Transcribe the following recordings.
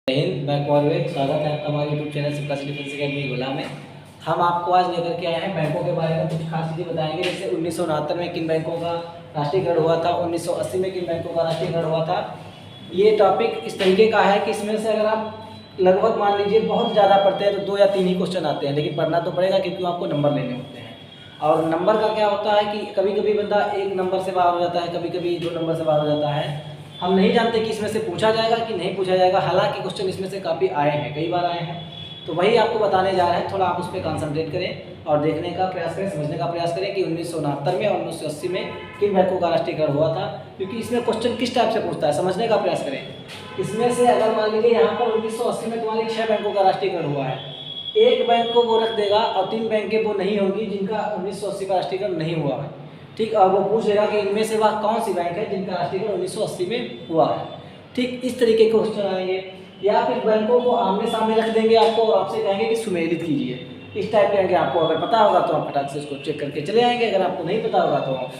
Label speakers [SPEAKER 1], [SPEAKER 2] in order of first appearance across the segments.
[SPEAKER 1] जय हिंद। मैं कौरवे, स्वागत है आपका हमारे YouTube channel Sivakasi defence academy गोला में। हम आपको आज लेकर के आए हैं बैंकों के बारे में कुछ खास चीज़ें बताएंगे। जैसे 1969 में किन बैंकों का राष्ट्रीयकरण हुआ था, 1980 में किन बैंकों का राष्ट्रीयकरण हुआ था। ये टॉपिक इस तरीके का है कि इसमें से अगर आप लगभग मान लीजिए बहुत ज़्यादा पढ़ते हैं तो 2 या 3 ही क्वेश्चन आते हैं, लेकिन पढ़ना तो पड़ेगा क्योंकि आपको नंबर लेने होते हैं। और नंबर का क्या होता है कि कभी कभी बंदा 1 नंबर से बाहर हो जाता है, कभी कभी 2 नंबर से बाहर हो जाता है। हम नहीं जानते कि इसमें से पूछा जाएगा कि नहीं पूछा जाएगा। हालांकि क्वेश्चन इसमें से काफ़ी आए हैं, कई बार आए हैं, तो वही आपको बताने जा रहे हैं। थोड़ा आप उस पर कॉन्सेंट्रेट करें और देखने का प्रयास करें, समझने का प्रयास करें कि 1969 में और 1980 में किन बैंकों का राष्ट्रीयकरण हुआ था, क्योंकि इसमें क्वेश्चन किस टाइप से पूछता है समझने का प्रयास करें। इसमें से अगर मान लीजिए यहाँ पर 1980 में तुम्हारी 6 बैंकों का राष्ट्रीयकरण हुआ है, एक बैंक को वो रख देगा और 3 बैंकें वो नहीं होगी जिनका 1980 का राष्ट्रीयकरण नहीं हुआ है। ठीक, और वो पूछेगा कि इनमें से वह कौन सी बैंक है जिनका राष्ट्रीयकरण 1980 में हुआ है। ठीक इस तरीके के क्वेश्चन आएंगे। या फिर बैंकों को आमने सामने रख देंगे आपको और आपसे कहेंगे कि सुमेलित कीजिए, इस टाइप के आएंगे। आपको अगर पता होगा तो आप फटाक से इसको चेक करके चले आएंगे, अगर आपको नहीं पता होगा तो आप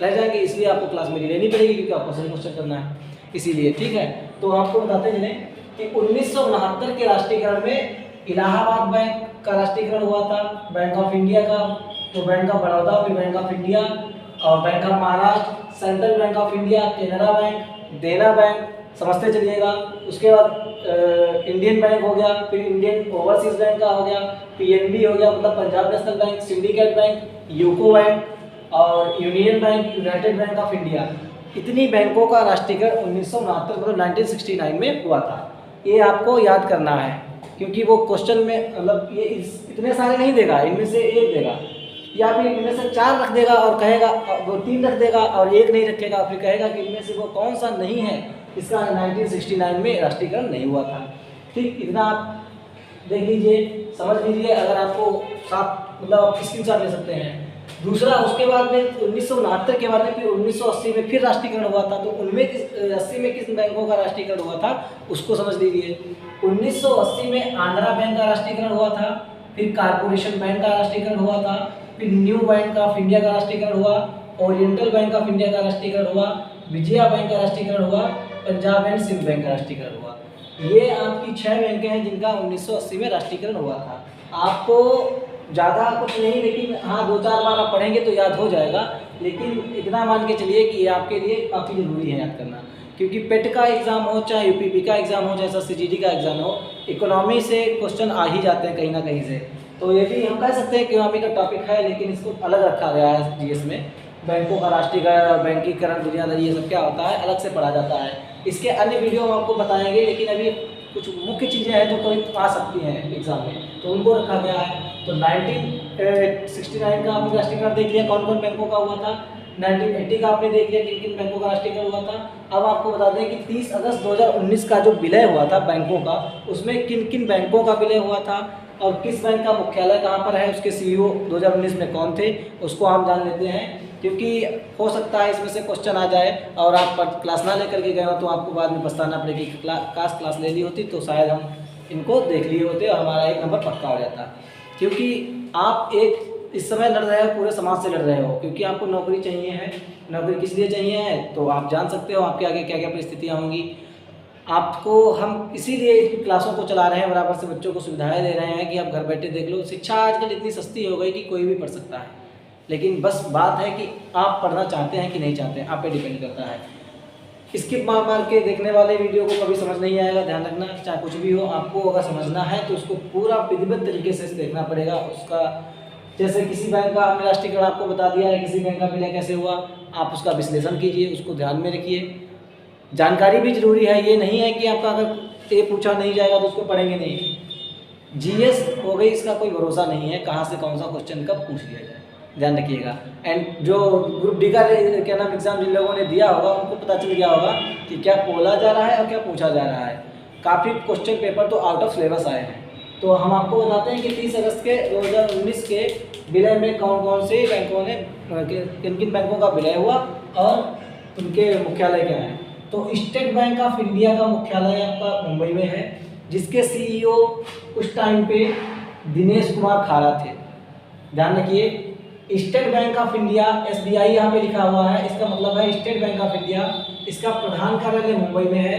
[SPEAKER 1] रह जाएंगे। इसलिए आपको क्लास में लेनी पड़ेगी क्योंकि आपको सही क्वेश्चन करना है, इसीलिए। ठीक है, तो आपको बताते चलें कि 1969 के राष्ट्रीयकरण में इलाहाबाद बैंक का राष्ट्रीयकरण हुआ था, बैंक ऑफ इंडिया का, तो बैंक ऑफ बड़ौदा, फिर बैंक ऑफ इंडिया और bank of Maharashtra, central bank of India, Canara bank, देना बैंक, समझते चलिएगा। उसके बाद इंडियन बैंक हो गया, फिर इंडियन ओवरसीज बैंक का हो गया, पीएनबी हो गया मतलब Punjab national bank, syndicate bank, UCO bank और union bank, united bank of India. इतनी बैंकों का राष्ट्रीयकरण 1969 मतलब 1969 में हुआ था। ये आपको याद करना है क्योंकि वो क्वेश्चन में मतलब ये इतने सारे नहीं देगा, इनमें से एक देगा या फिर इनमें से 4 रख देगा और कहेगा, वो 3 रख देगा और एक नहीं रखेगा, फिर कहेगा कि इनमें से वो कौन सा नहीं है इसका 1969 में राष्ट्रीयकरण नहीं हुआ था। ठीक, इतना आप देख लीजिए, समझ लीजिए। अगर आपको साथ मतलब आप स्क्रीनशॉट ले सकते हैं। दूसरा, उसके बाद में 1969 के बाद में फिर 1980 में फिर राष्ट्रीयकरण हुआ था, तो उनमें 80 में किस बैंकों का राष्ट्रीयकरण हुआ था उसको समझ लीजिए। 1980 में आंध्रा बैंक का राष्ट्रीयकरण हुआ था, फिर कारपोरेशन बैंक का राष्ट्रीयकरण हुआ था, फिर न्यू बैंक ऑफ इंडिया का राष्ट्रीयकरण हुआ, ओरिएंटल बैंक ऑफ इंडिया का राष्ट्रीयकरण हुआ, विजया बैंक का राष्ट्रीयकरण हुआ, पंजाब एंड सिंध बैंक का राष्ट्रीयकरण हुआ। ये आपकी 6 बैंकें हैं जिनका 1980 में राष्ट्रीयकरण हुआ था। आपको ज़्यादा कुछ नहीं, लेकिन हाँ 2-4 बार आप पढ़ेंगे तो याद हो जाएगा, लेकिन इतना मान के चलिए कि ये आपके लिए काफ़ी ज़रूरी है याद करना, क्योंकि पेट का एग्ज़ाम हो, चाहे यूपीपी का एग्ज़ाम हो, चाहे सीजीडी का एग्ज़ाम हो, इकोनॉमी से क्वेश्चन आ ही जाते हैं कहीं ना कहीं से। तो ये भी हम कह सकते हैं इकोनॉमी का टॉपिक है, लेकिन इसको अलग रखा गया है जीएस में। बैंकों का राष्ट्रीयकरण और बैंकीकरण, दुनियादारी, ये सब क्या होता है अलग से पढ़ा जाता है। इसके अन्य वीडियो हम आपको बताएंगे, लेकिन अभी कुछ मुख्य चीज़ें हैं जो कभी आ सकती हैं एग्जाम में, तो उनको रखा गया है। तो 1969 का आपने राष्ट्रीयकरण देख लिया, कौन कौन बैंकों का हुआ था। 1980 का आपने देख लिया, किन किन बैंकों का राष्ट्रीयकरण हुआ था। अब आपको बता दें कि 30 अगस्त 2019 का जो विलय हुआ था बैंकों का, उसमें किन किन बैंकों का विलय हुआ था और किस बैंक का मुख्यालय कहाँ पर है, उसके सीईओ 2019 में कौन थे, उसको हम जान लेते हैं। क्योंकि हो सकता है इसमें से क्वेश्चन आ जाए और आप क्लास ना लेकर के गए हो तो आपको बाद में पछताना पड़े कि क्लास ले ली होती तो शायद हम इनको देख लिए होते और हमारा 1 नंबर पक्का हो जाता। क्योंकि आप एक इस समय लड़ रहे हो, पूरे समाज से लड़ रहे हो, क्योंकि आपको नौकरी चाहिए है। नौकरी किस लिए चाहिए है तो आप जान सकते हो आपके आगे क्या क्या परिस्थितियाँ होंगी। आपको हम इसीलिए क्लासों को चला रहे हैं, बराबर से बच्चों को सुविधाएं दे रहे हैं कि आप घर बैठे देख लो। शिक्षा आजकल इतनी सस्ती हो गई कि कोई भी पढ़ सकता है, लेकिन बस बात है कि आप पढ़ना चाहते हैं कि नहीं चाहते हैं, आप पे डिपेंड करता है। स्किप मार मार के देखने वाले वीडियो को कभी समझ नहीं आएगा, ध्यान रखना। चाहे कुछ भी हो, आपको अगर समझना है तो उसको पूरा विधिवत तरीके से देखना पड़ेगा। उसका जैसे किसी बैंक का आपने राष्ट्रीयकरण आपको बता दिया है, किसी बैंक का विलय कैसे हुआ, आप उसका विश्लेषण कीजिए, उसको ध्यान में रखिए। जानकारी भी जरूरी है, ये नहीं है कि आपका अगर ये पूछा नहीं जाएगा तो उसको पढ़ेंगे नहीं। जीएस हो गई, इसका कोई भरोसा नहीं है कहाँ से कौन सा क्वेश्चन कब पूछ लिया जाए, ध्यान रखिएगा। एंड जो ग्रुप डी का क्या नाम एग्जाम जिन लोगों ने दिया होगा उनको पता चल गया होगा कि क्या बोला जा रहा है और क्या पूछा जा रहा है। काफ़ी क्वेश्चन पेपर तो आउट ऑफ सिलेबस आए हैं। तो हम आपको बताते हैं कि 30 अगस्त के 2019 के विलय में कौन कौन से बैंकों ने, किन किन बैंकों का विलय हुआ और उनके मुख्यालय क्या हैं। तो स्टेट बैंक ऑफ इंडिया का मुख्यालय आपका मुंबई में है, जिसके सीईओ उस टाइम पे दिनेश कुमार खारा थे। ध्यान रखिए, state bank of India, SBI यहाँ पे लिखा हुआ है, इसका मतलब है स्टेट बैंक ऑफ इंडिया। इसका प्रधान कार्यालय मुंबई में है।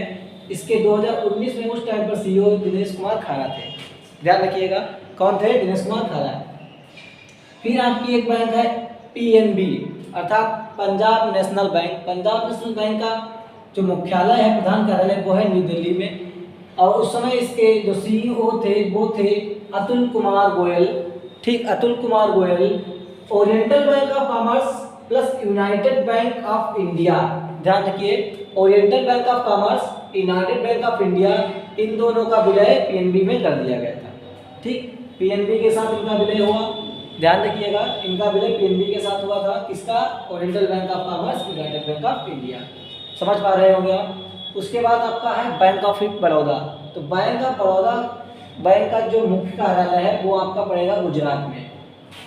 [SPEAKER 1] इसके 2019 में उस टाइम पर सीईओ दिनेश कुमार खारा थे। ध्यान रखिएगा, कौन थे? दिनेश कुमार खारा। फिर आपकी एक बैंक है पीएनबी अर्थात Punjab national bank. Punjab national bank का जो मुख्यालय है, प्रधान कार्यालय, वो है न्यू दिल्ली में। और उस समय इसके जो सीईओ थे वो थे अतुल कुमार गोयल। ठीक, Atul Kumar Goyal. Oriental bank of commerce plus united bank of India, ध्यान रखिए, oriental bank of commerce, united bank of India, इन दोनों का विलय पीएनबी में कर दिया गया था। ठीक, पीएनबी के साथ इनका विलय हुआ। ध्यान रखिएगा, इनका विलय पीएनबी के साथ हुआ था। किसका? Oriental bank of commerce, united bank of India. समझ पा रहे होंगे आप। उसके बाद आपका है बैंक ऑफ बड़ौदा। तो बैंक ऑफ बड़ौदा बैंक का जो मुख्य कार्यालय है वो आपका पड़ेगा गुजरात में।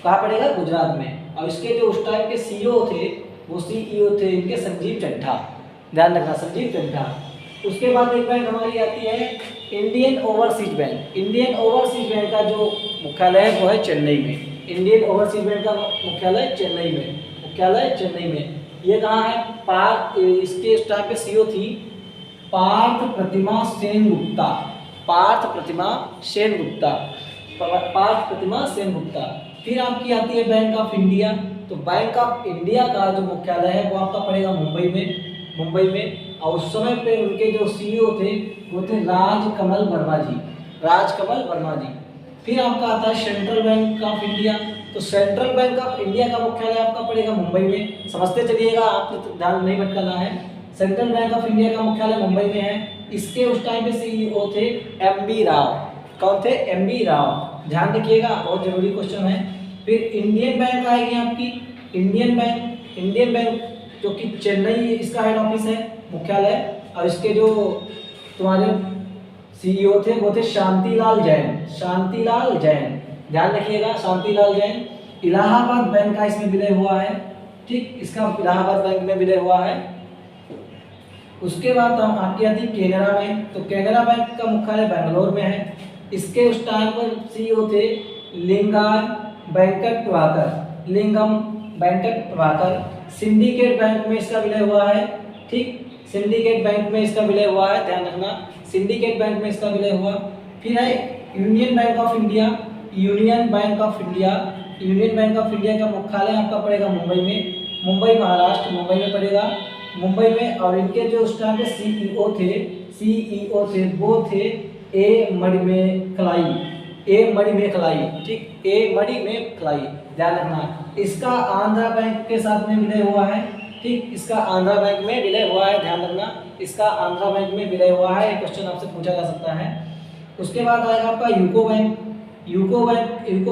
[SPEAKER 1] कहाँ पड़ेगा? गुजरात में। और इसके जो उस टाइम के सीईओ थे वो सीईओ थे इनके संजीव चड्ढा। ध्यान रखना, संजीव चड्ढा। उसके बाद एक बैंक हमारी आती है Indian overseas bank. Indian overseas bank का जो मुख्यालय है वो है चेन्नई में। इंडियन ओवरसीज बैंक का मुख्यालय चेन्नई में, मुख्यालय चेन्नई में। ये कहाँ है? इसके उस टाइम पे सीईओ थी पार्थ प्रतिमा सेनगुप्ता। पार्थ प्रतिमा सेनगुप्ता, पार्थ प्रतिमा सेनगुप्ता। फिर आपकी आती है बैंक ऑफ इंडिया। तो बैंक ऑफ इंडिया का जो मुख्यालय है वो आपका पड़ेगा मुंबई में, मुंबई में। और उस समय पे उनके जो सीईओ थे वो थे राजकमल वर्मा जी, राजकमल वर्मा जी। फिर आपका आता है सेंट्रल बैंक ऑफ इंडिया। तो सेंट्रल बैंक ऑफ इंडिया का मुख्यालय आपका पड़ेगा मुंबई में। समझते चलिएगा, आपको ध्यान नहीं भटकाना है। सेंट्रल बैंक ऑफ इंडिया का मुख्यालय मुंबई में है। इसके उस टाइम पे सीईओ थे एमबी राव। कौन थे? एमबी राव। ध्यान रखिएगा, बहुत जरूरी क्वेश्चन है। फिर इंडियन बैंक आएगी आपकी, इंडियन बैंक। इंडियन बैंक जो कि चेन्नई इसका हेड ऑफिस है, मुख्यालय। और इसके जो तुम्हारे सीईओ थे वो थे शांतिलाल जैन, शांतिलाल जैन। ध्यान रखिएगा, शांतिलाल जैन। इलाहाबाद बैंक का इसमें विलय हुआ है। ठीक, इसका इलाहाबाद बैंक में विलय हुआ है। उसके बाद हम आपकी आती है केनरा बैंक। तो केनरा बैंक का मुख्यालय बेंगलोर में है। इसके उस टाइम पर सीईओ थे लिंगम वेंकट प्रभाकर, लिंगम वेंकट प्रभाकर। सिंडिकेट बैंक में इसका विलय हुआ है। ठीक, सिंडिकेट बैंक में इसका विलय हुआ है, ध्यान रखना, सिंडिकेट बैंक में इसका विलय हुआ। फिर है union bank of India, union bank of India. Union bank of India का मुख्यालय आपका पड़ेगा मुंबई में, मुंबई महाराष्ट्र, मुंबई में पड़ेगा, मुंबई में। और इनके जो उस टाइम के सीईओ थे वो थे ए मणिमेखलाई, ए मणिमेखलाई। ठीक, ए मणिमेखलाई, ध्यान रखना। इसका आंध्रा बैंक के साथ में विलय हुआ है। ठीक, इसका आंध्रा बैंक में विलय हुआ है, ध्यान रखना, इसका आंध्रा बैंक में विलय हुआ है। ये क्वेश्चन आपसे पूछा जा सकता है। उसके बाद आएगा आपका यूको बैंक। यूको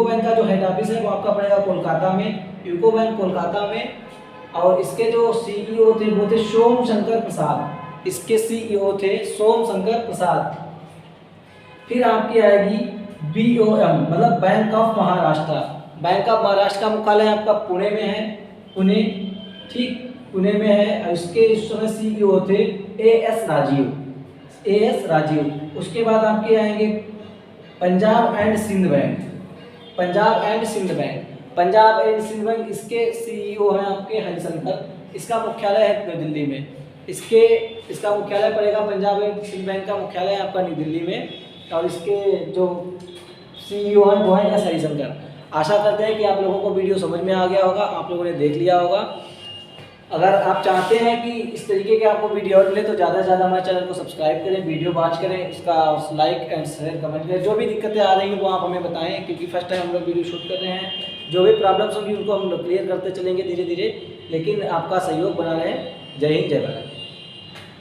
[SPEAKER 1] बैंक का जो हेड ऑफिस है वो आपका पड़ेगा कोलकाता में, यूको बैंक कोलकाता में। और इसके जो सीईओ थे वो थे सोम शंकर प्रसाद, इसके सीईओ थे सोम शंकर प्रसाद। फिर आपकी आएगी बीओएम मतलब bank of Maharashtra. Bank of Maharashtra का मुख्यालय आपका पुणे में है, पुणे। ठीक, पुणे में है। और इसके इस समय सीईओ थे एएस राजीव, एएस राजीव। उसके बाद आपके आएंगे Punjab and Sind bank, Punjab and Sind bank. Punjab and Sind bank, इसके सीईओ हैं आपके हरिशंकर। इसका मुख्यालय है नई दिल्ली में। इसका मुख्यालय पड़ेगा, पंजाब एंड सिंध बैंक का मुख्यालय आपका नई दिल्ली में। और इसके जो सीईओ हैं वो हैं एस हरिशंकर। आशा करते हैं कि आप लोगों को वीडियो समझ में आ गया होगा, आप लोगों ने देख लिया होगा। अगर आप चाहते हैं कि इस तरीके के आपको वीडियो और मिले तो ज़्यादा से ज़्यादा हमारे चैनल को सब्सक्राइब करें, वीडियो वॉच करें, इसका लाइक एंड शेयर कमेंट करें। जो भी दिक्कतें आ रही हैं वो आप हमें बताएं, क्योंकि फर्स्ट टाइम हम लोग वीडियो शूट कर रहे हैं। जो भी प्रॉब्लम्स होंगी उनको हम लोग क्लियर करते चलेंगे धीरे धीरे, लेकिन आपका सहयोग बना रहे। जय हिंद, जय भारत।